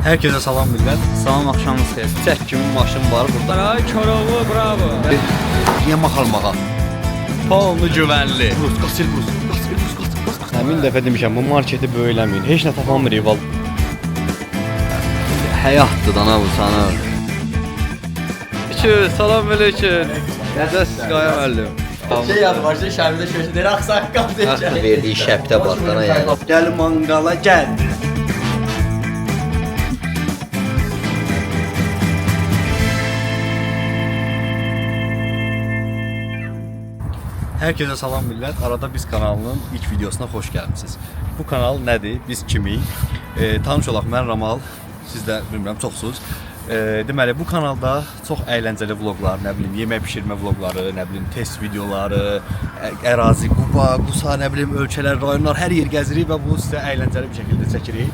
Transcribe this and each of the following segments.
Herkese salam millət. Salam, axşamınız xeyir. Çək kimi maşın var burada. Ay, Koroğlu, bravo. Niyə maxalmağa? Pallı güvənli. Rus, qasil Rus. Həmin dəfə demişəm, bu marketi böyüləməyin. Heç nə tapamırıq val. Həyatdır dana bu sana. Salam aleyküm. Necəsiz Qaya müəllim? Şey yazdı başta şəbdə köşədə axsaqqal deyəcək. Verdiyi şəbdə var dana yəni. Gəl mangala gəl. Herkese salam millət. Arada Biz kanalının ilk videosuna xoş gəlmisiniz. Bu kanal nədir? Biz kimik? Tanış olaq, mən Ramal. Siz də bilmirəm, çoxsuz. Deməli, bu kanalda çox əyləncəli vloqlar, nə bilim, yemək bişirmə vloqları, nə bilim, test videoları, ərazi, Quba, Qusa, nə bilim, ölkələr, rayonlar, hər yer gəzirik və bu sizə əyləncəli bir şəkildə çəkirik.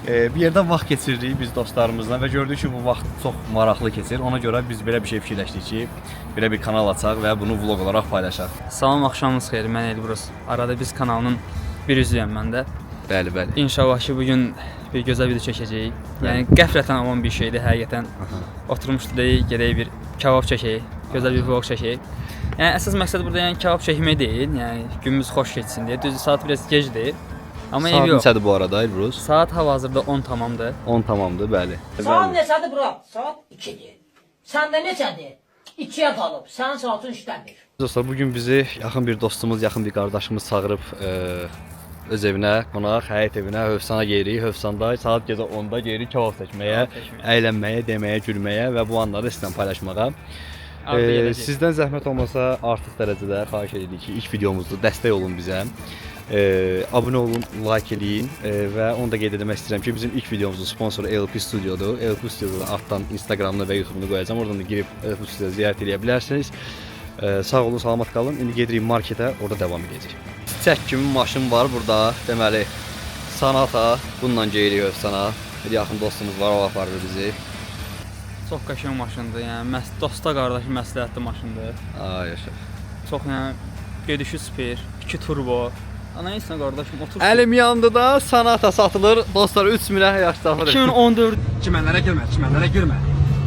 Bir yerdə vaxt keçiririk biz dostlarımızla və gördük ki, bu vaxt çox maraqlı keçir. Ona görə biz belə bir şey fikirləşdik ki, belə bir kanal açaq və bunu vloq olaraq paylaşaq. Salam, axşamınız xeyir. Mən Elbrus. Arada Biz kanalının bir üzvüyəm mən də. Bəli, bəli. İnşallah ki, bugün bir gözəl video çəkəcəyik. Yəni qəflətən olan bir şeydir həqiqətən. Oturmuşduq, gedək bir kebab çəkək, gözəl bir vlog çəkək. Yəni əsas məqsəd burada yəni kebab çəkmək deyil, yəni günümüz xoş keçsin deyə. Düzdür, saat biraz gecdir. Amma ev yox. Saat neçədir bu arada Elbrus? Saat hal-hazırda 10 tamamdır. 10 tamamdır, bəli. Saat neçədir bura? Saat 2-dir. Səndə neçədir? 2-yə qalıb. Sənin saatın işləmir. Dostlar, bugün bizi yaxın bir dostumuz, yaxın bir qardaşımız çağırıb öz evinə, qonaq, həyət evinə, Hövsana gelirik. Hövsanda saat gecə 10-da gelirik kebab çəkməyə, əylənməyə, deməyə, gülməyə və bu anları sizlə paylaşmağa. Sizdən zəhmət olmasa artıq dərəcədə xahiş edirik ki, ilk videomuzda dəstək olun bizə. Abunə olun, like eləyin və onu da qeyd etmək istəyirəm ki, bizim ilk videomuzun sponsoru LP Studiodur. LP Studioda altdan Instagramını və YouTube'unu qoyacağam. Oradan da girib LP Studioda ziyarət edə bilərsiniz. Sağ olun, salamat qalın. İndi gedirik marketə, orada davam edəcək. Çək kimi maşın var burada. Deməli, Sanata bununla gedirik Hövsana. Bir yaxın dostumuz var, o aparır bizi. Çox qəşəng maşındır. Yəni dosta qardaşı məsləhətli maşındır. Ay yaşa. Çox yəni gedişi super, 2 turbo. Ana isə qardaşım otur. Əlim yandı da Sanata satılır. Dostlar 3000-ə yaşlanır. 2014 Çimenlere girme, çimenlere girme.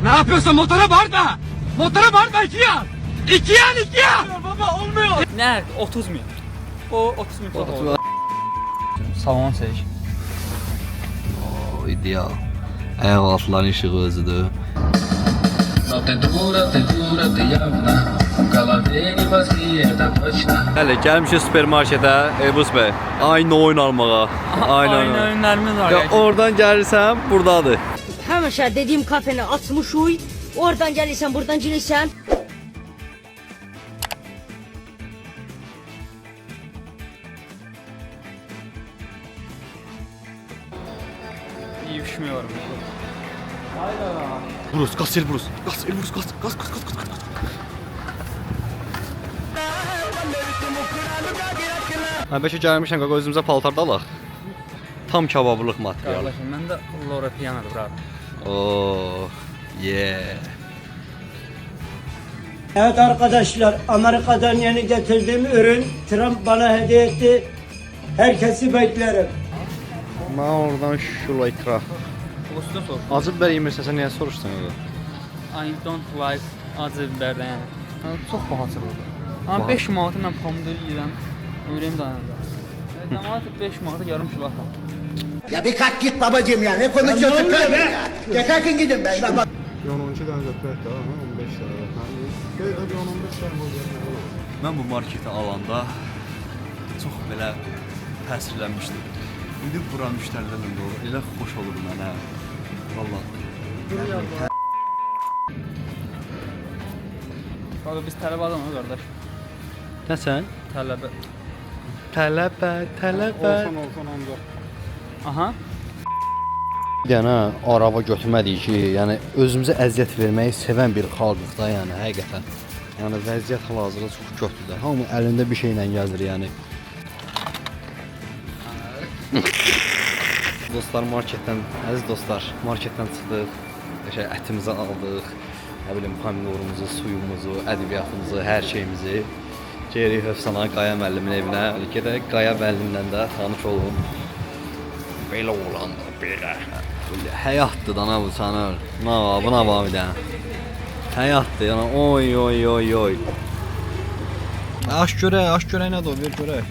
Ne yapıyorsun? Motora bağırma! Motora bağırma, iki yan! İki yan, iki yan! Baba olmuyor! nə? 30 min. O 30 min çox olur. Salon çək. O ideal. Ayaq altların işığı özüdür. Hələ gəlmişik supermarketə, Elbrus bəy. Aynı oyun almağa. Aynı oyunlarımız var. Ya oradan gəlirsən, buradadır. Həmişə dediyim kafeni açmışıq. Oradan gəlirsən, buradan gəlirsən. Yiyişmiyorum. Brus, qas Elbrus. Qas Elbrus, qas. Bəlkə gəlmişən qaqa özümüzə paltar da alaq. Tam kebablıq materialı. Qardaşım, mən də Lora Piano'dur bravo. Oh, yeah. Evet arkadaşlar, Amerika'dan yeni getirdiğim ürün Trump bana hediye etti. Herkesi beklerim. Mən oradan şulayıqra. Usta sor. Acı biber yemirsən, sən niyə soruşsan öyle? I don't like acı biberdən yəni. Çox bahadır orada. Amma 5 manatı mən pomidor yeyirəm. Ürəyim dayanır. Domates 5 manata yarım kilo atar. Ya bir kalk git babacığım ya. Ne konuşuyorsun böyle ya? Yeter ki gidin be. Bak. 12 dənə zətbət də, 15 dənə. Gəl 15 dənə olacaq. Mən bu marketi alanda çox belə təsirlənmişdim. İndi bura müştərilərlə dolu, elə xoş olur mənə. Vallahi. Baba biz tələbə adamıq qardaş. Nə sən? Tələbə. Tələbə. Olsan ancaq. Aha. Bir dənə araba götürmədik ki, yəni özümüzə əziyyət verməyi sevən bir xalqıq da, yəni həqiqətən. Yəni vəziyyət hal-hazırda çox kötüdür. Hamı əlində bir şeylə gəzir, yəni. Dostlar marketdən, əziz dostlar, marketdən çıxdıq, ətimizi aldıq, nə bilim pomidorumuzu, suyumuzu, ədviyyatımızı, hər şeyimizi. Geririk Hövsana Qaya müəllimin evinə. Gedək Qaya müəllimlə də tanış olun. Belə olandı, belə. Həyatdır dana bu sanır. Buna bax bir dənə. Həyatdır yana. Oy oy oy oy. Aş görək nədir o? Ver görək.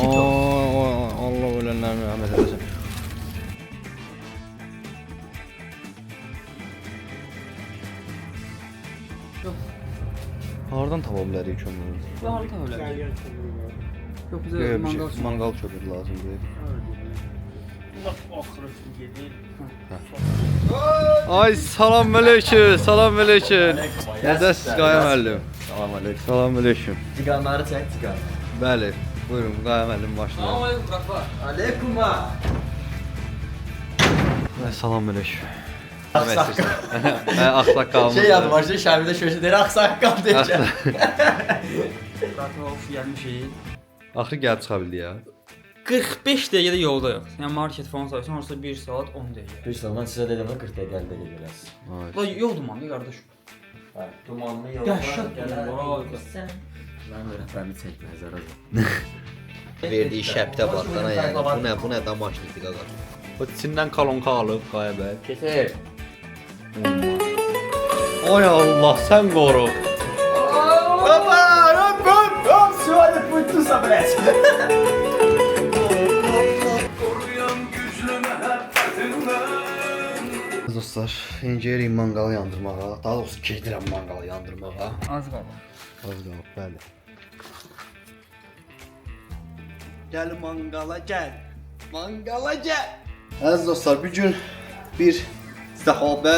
Allah ölənlərin rəhmət eləsin. Hardan tapa bilərik kömürü? Var da öyle. Yok bize mangal için. Mangal kömürü lazımdır. Ay salam aleyküm, salam aleyküm. Necəsiz Qaya müəllim? Salam aleyküm. Salam aleyküm. Ciganları çək, cigan. Bəli, buyurun Qaya müəllim başına. Aleyküm Rafa. Aleyküm ha. Salam aleyküm. Aksaqqal. Ağsaqqalımız. Şey yadım var, Şərbidə köşə deyir, aksaqqal deyəcəm. Rafa of gelmişik. Axırı gəlib çıxa bildi ya. 45 dəqiqədə yoldayıq. Yəni market falan sayırsan, orası 1 saat 10 dəqiqə. Bir zaman sizə dedim 40 dəqiqədə gələcəksiniz. La yol dumanlı qardaş. Hə, dumanlı yol. Dəhşət dumanlı. Mən rəhbərlik çəkməz arazı. Verdiyi şəbdə bax dana yəni. Bu nə damaşlıqdır qaqa. O içindən kalonka alıb Qaya bəy. Keçir. Ay Allah, sən qoru. Opa, hop, сегодня путь собрать. Dostlar, incəyirik manqalı yandırmağa. Daha doğrusu gedirəm manqalı yandırmağa. Az qaldı. Az qalıb, bəli. Gəl manqala gəl. Manqala gəl. Əziz dostlar, bir gün bir səhabə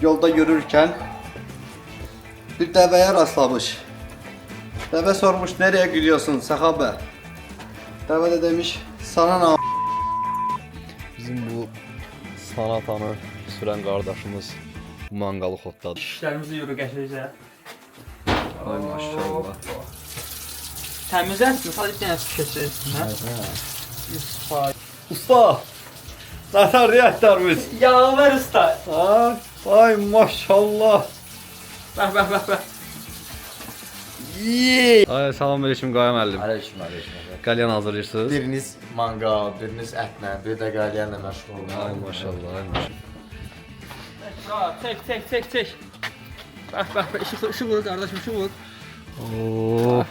yolda yürürkən bir dəvəyə rastlamış. Dəvə sormuş, nereye gidiyorsun səhabə? Dəvə də demiş, sana nə Bizim bu sanatanı sürən qardaşımız bu manqalı xotdadır. İşlərimizi yürü gətirəcək. Ay maşallah. Təmizlərsin, sadəcə bir dənə su keçirsin, hə? Usta! Nələr rəyətlərimiz? Yağlar usta. Ay maşallah. Bax. Ay salam aleyküm Qaya müəllim. Aleyküm. Qəlyan hazırlayırsınız? Biriniz mangal, biriniz ətlə, bir də qalyanla məşğul olun. Ay maşallah, ay maşallah. Çək. Bax, işi vur qardaşım, işi vur. Of.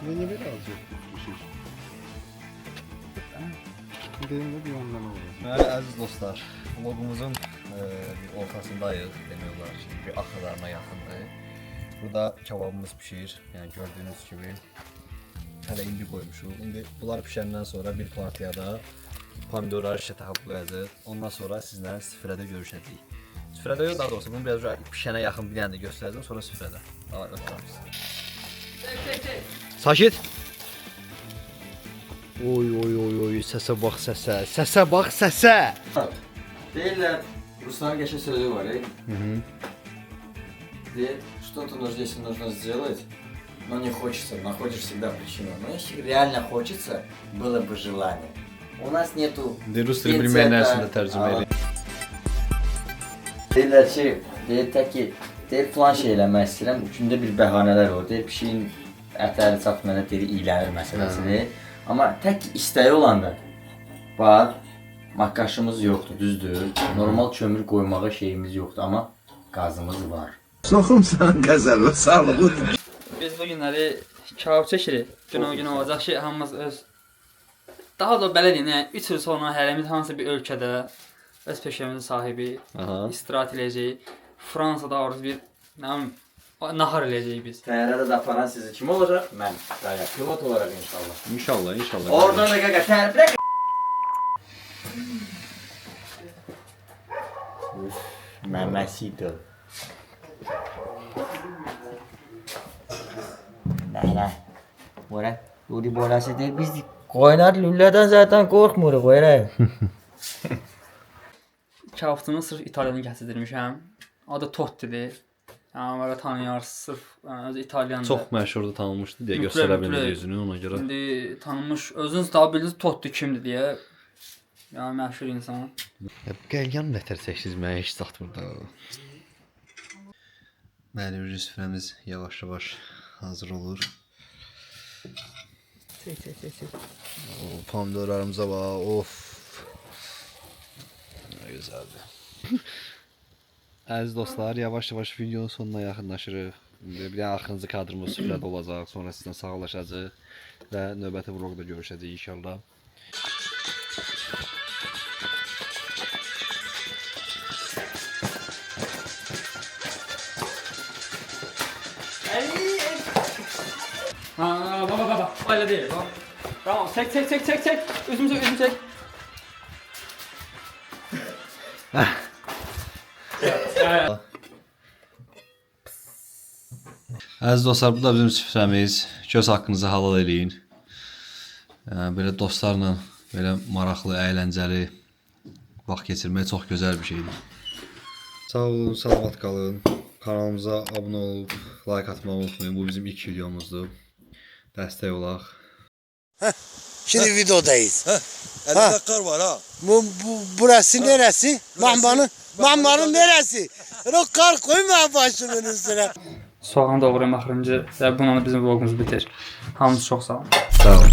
Niye birazcık düşür? Benim de bir yandan olur. Bəli, əziz dostlar, vlogumuzun bir ortasındayıq, demək olar ki, bir axırlarına yaxındır. Burada kebabımız pişir, yəni gördüyünüz kimi. Hələ indi qoymuşuq. İndi bunlar pişəndən sonra bir partiyada pomidorları işə taxıb qoyacaq. Ondan sonra sizlə süfrədə görüşəcəyik. Süfrədə yox, daha doğrusu bunu biraz pişənə yaxın bir dənə də göstərəcəm, sonra süfrədə. Ötürəm sizə. Sakit. Oy, səsə bax səsə. Səsə bax səsə. Deyirlər, Rusların qəşəng sözü var, Deyir, что-то здесь нужно сделать, но не хочется, находишь всегда причину. Но если реально хочется, было бы желание. У нас nету... Rus dili bilməyənlər üçün də tərcümə edin. Deyirlər ki, deyir filan şey eləmək istəyirəm, gündə bir bəhanələr olur. Deyir, pişiyin ətləri çatmayana deyir, iylənir məsələsini. Amma tək istəyi olanda, bax, maqqaşımız yoxdur, düzdür. Normal kömür qoymağa şeyimiz yoxdur, amma qazımız var. Soxumsan qəzəl, sağlıqlı. Biz bu günləri kebab çəkirik. Gün olacaq ki, hamımız öz... Daha da belə deyim, yəni 3 il sonra hərəmiz hansısa bir ölkədə öz peşəmizin sahibi istirahət edəcəyik. Fransada arzu bir, nahar eləyəcəyik biz. Təyyarədə də aparan sizi kim olacaq? Mən, pilot olaraq inşallah. İnşallah. Oradan da qaqa, tərpirək! Mamacito. Nəhlə. Bora, Rudi bolası deyil, biz qoynar lüllədən zaten qorxmuruq, verək. Kebabçını sırf İtalyanı gətirdirmişəm. Adı Totti'dir. Yəni belə tanıyarsınız, sırf özü İtalyandır. Çox məşhurdur, tanınmışdı deyə göstərə bilmir özünü ona görə. İndi tanınmış, özünüz tabi bildiniz Totti kimdir deyə. Yəni məşhur insan. Qəlyan nətər çəksiniz mənə heç zaxt burada. Bəli, süfrəmiz yavaş-yavaş hazır olur. Çək. Pomidorlarımıza bax. Of. Nə gözəldir. Əziz dostlar, yavaş-yavaş videonun sonuna yaxınlaşırıq. İndi bir dənə axırıncı kadrımız süfrədə olacaq. Sonra sizlə sağollaşacağıq və növbəti vloqda görüşəcəyik inşallah. Baba. Öyle değil. Tamam. Çek. Üzümü çek. Əziz dostlar, bu da bizim süfrəmiz. Göz haqqınızı halal eləyin. Belə dostlarla belə maraqlı, əyləncəli vaxt keçirmək çox gözəl bir şeydir. Sağ olun, salamat qalın. Kanalımıza abunə olub like atmağı unutmayın. Bu bizim ilk videomuzdur. Dəstək olaq. Şimdi videodayız. Elinde kar var ha. Burası neresi? Mahmanın neresi? O kar koyma başımın üstüne. Soğan doğrayım axırıncı və bununla bizim vlogumuzu bitir. Hamınız çox sağ olun. Sağ olun.